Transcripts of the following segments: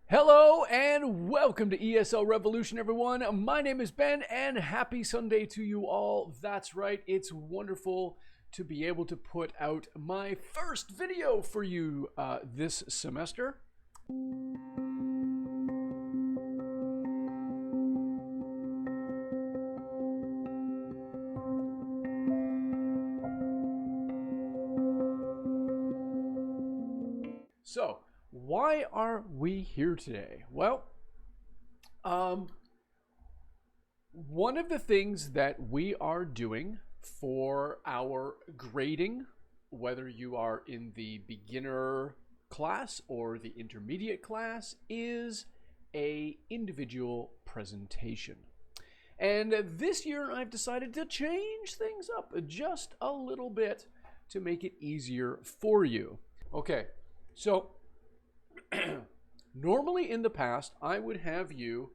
Hello and welcome to ESL Revolution, everyone. My name is Ben and happy Sunday to you all. That's right, it's wonderful to be able to put out my first video for you this semester. So, why are we here today? Well, one of the things that we are doing for our grading, whether you are in the beginner class or the intermediate class, is a individual presentation. And this year I've decided to change things up just a little bit to make it easier for you. Okay, so normally in the past, I would have you,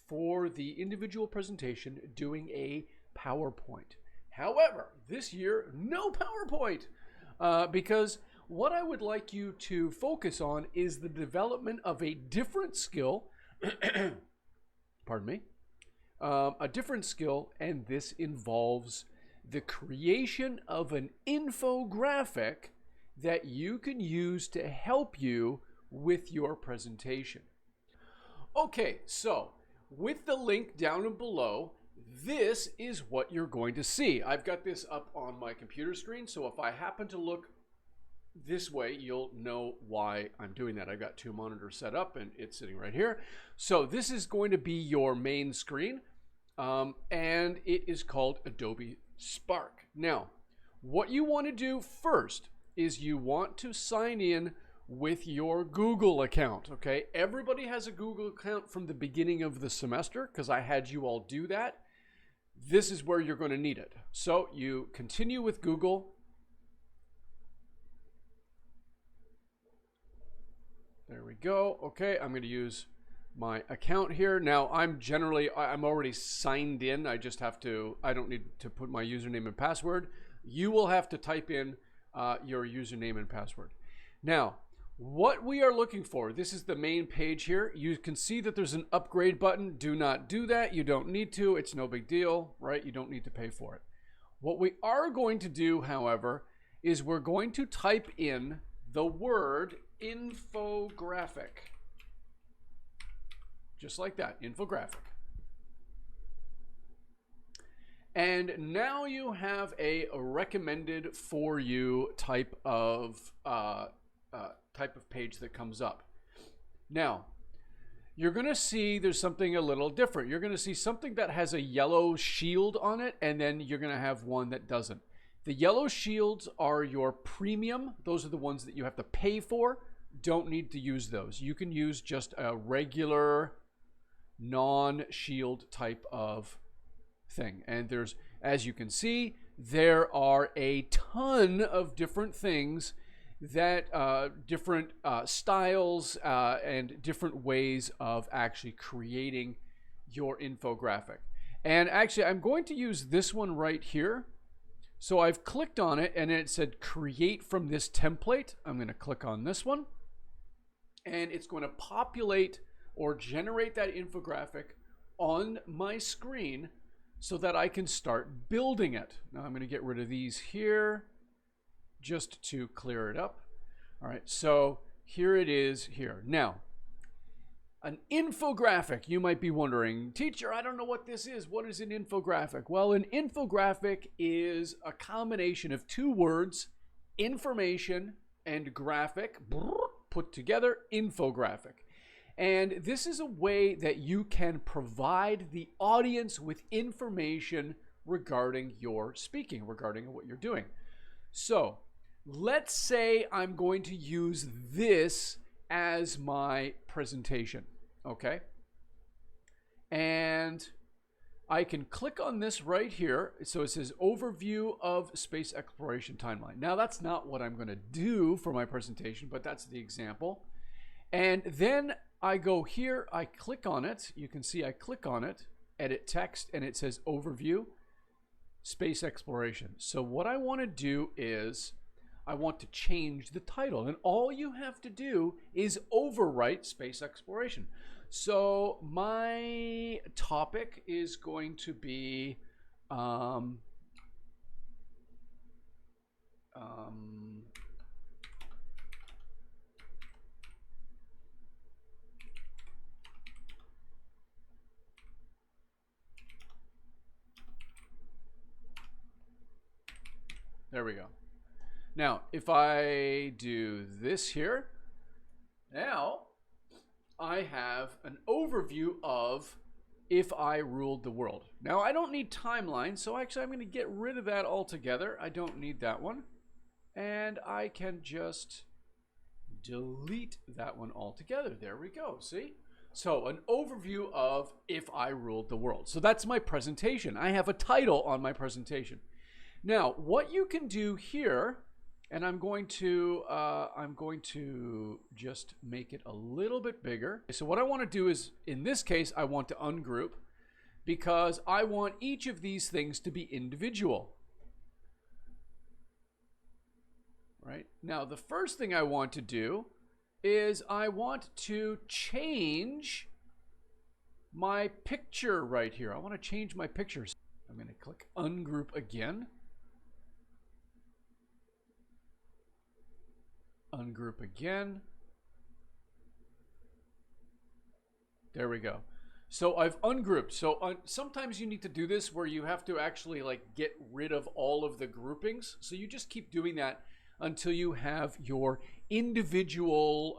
for the individual presentation, doing a PowerPoint. However, this year, no PowerPoint, because what I would like you to focus on is the development of a different skill, pardon me, a different skill, and this involves the creation of an infographic that you can use to help you with your presentation. Okay, so with the link down below, this is what you're going to see. I've got this up on my computer screen, so if I happen to look this way, you'll know why I'm doing that. I've got two monitors set up and it's sitting right here. So this is going to be your main screen, and it is called Adobe Spark. Now, what you want to do first is you want to sign in with your Google account, okay? Everybody has a Google account from the beginning of the semester because I had you all do that. This is where you're going to need it. So you continue with Google. There we go. Okay, I'm going to use my account here. Now I'm already signed in. I don't need to put my username and password. You will have to type in your username and password. Now, what we are looking for, this is the main page here. You can see that there's an upgrade button. Do not do that. You don't need to. It's no big deal, right? You don't need to pay for it. What we are going to do, however, is we're going to type in the word infographic. Just like that, infographic. And now you have a recommended for you type of page that comes up. Now, you're going to see there's something a little different. You're going to see something that has a yellow shield on it, and then you're going to have one that doesn't. The yellow shields are your premium. Those are the ones that you have to pay for. Don't need to use those. You can use just a regular non-shield type of thing. And there's, as you can see, there are a ton of different things that different styles and different ways of actually creating your infographic. And actually, I'm going to use this one right here. So I've clicked on it and it said create from this template. I'm going to click on this one and it's going to populate or generate that infographic on my screen so that I can start building it. Now I'm going to get rid of these here just to clear it up. All right, so here it is here. Now, an infographic, you might be wondering, teacher, I don't know what this is. What is an infographic? Well, an infographic is a combination of two words, information and graphic, put together, infographic. And this is a way that you can provide the audience with information regarding your speaking, regarding what you're doing. So let's say I'm going to use this as my presentation, okay? And I can click on this right here. So it says overview of space exploration timeline. Now that's not what I'm going to do for my presentation, but that's the example. And then I go here, I click on it. You can see I click on it, edit text, and it says overview, space exploration. So what I want to do is I want to change the title. And all you have to do is overwrite space exploration. So my topic is going to be there we go. Now, if I do this here, now I have an overview of if I ruled the world. Now, I don't need timeline, so actually I'm going to get rid of that altogether. I don't need that one. And I can just delete that one altogether. There we go, see? So, an overview of if I ruled the world. So that's my presentation. I have a title on my presentation. Now, what you can do here, and I'm going to just make it a little bit bigger. So what I want to do is, in this case, I want to ungroup because I want each of these things to be individual. Right? Now, the first thing I want to do is I want to change my picture right here. I want to change my pictures. I'm going to click ungroup again. Ungroup again. There we go. So I've ungrouped. So sometimes you need to do this where you have to actually like get rid of all of the groupings. So you just keep doing that until you have your individual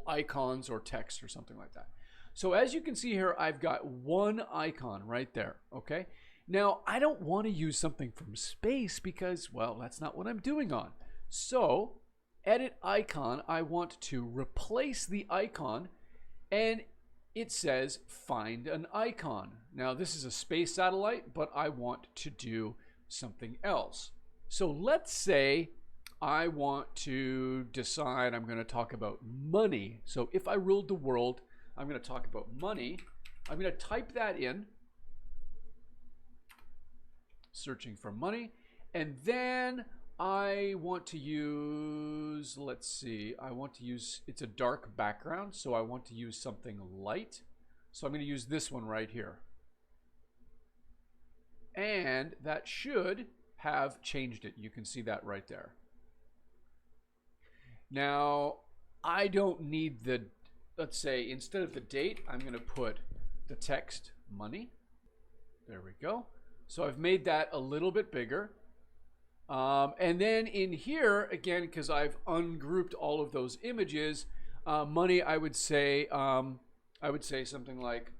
icons or text or something like that. So as you can see here, I've got one icon right there. Okay. Now I don't want to use something from space because, well, that's not what I'm doing on. So, edit icon, I want to replace the icon, and it says find an icon. Now, this is a space satellite, but I want to do something else. So, let's say I want to decide I'm going to talk about money. So, if I ruled the world, I'm going to talk about money. I'm going to type that in, searching for money, and then I want to use, let's see, it's a dark background, so I want to use something light. So I'm going to use this one right here. And that should have changed it. You can see that right there. Now, I don't need the, let's say, instead of the date, I'm going to put the text money. There we go. So I've made that a little bit bigger. And then in here, again, because I've ungrouped all of those images, money, I would say something like,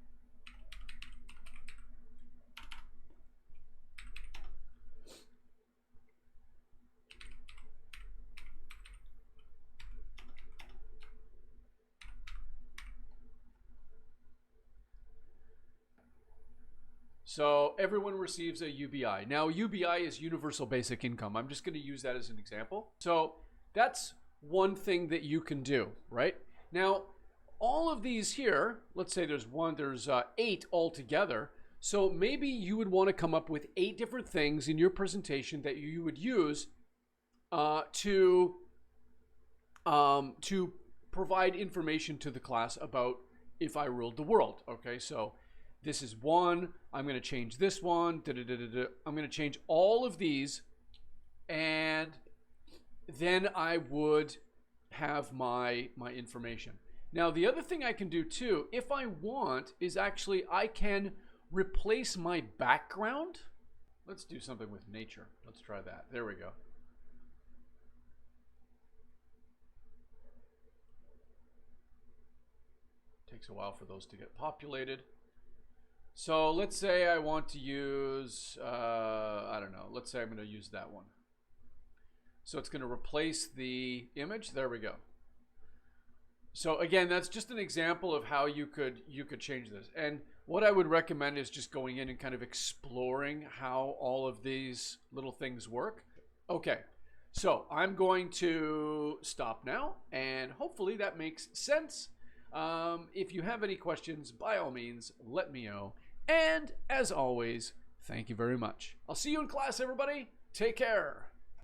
so everyone receives a UBI. Now, UBI is Universal Basic Income. I'm just going to use that as an example. So that's one thing that you can do, right? Now, all of these here, let's say there's 8 altogether. So maybe you would want to come up with 8 different things in your presentation that you would use to provide information to the class about if I ruled the world. Okay, so this is one. I'm going to change this one. I'm going to change all of these, and then I would have my information. Now, the other thing I can do too, if I want, is actually I can replace my background. Let's do something with nature. Let's try that. There we go. Takes a while for those to get populated. So let's say I want to use, I don't know, let's say I'm going to use that one. So it's going to replace the image. There we go. So again, that's just an example of how you could change this. And what I would recommend is just going in and kind of exploring how all of these little things work. Okay, so I'm going to stop now, and hopefully that makes sense. If you have any questions, by all means, let me know. And as always, thank you very much. I'll see you in class, everybody. Take care.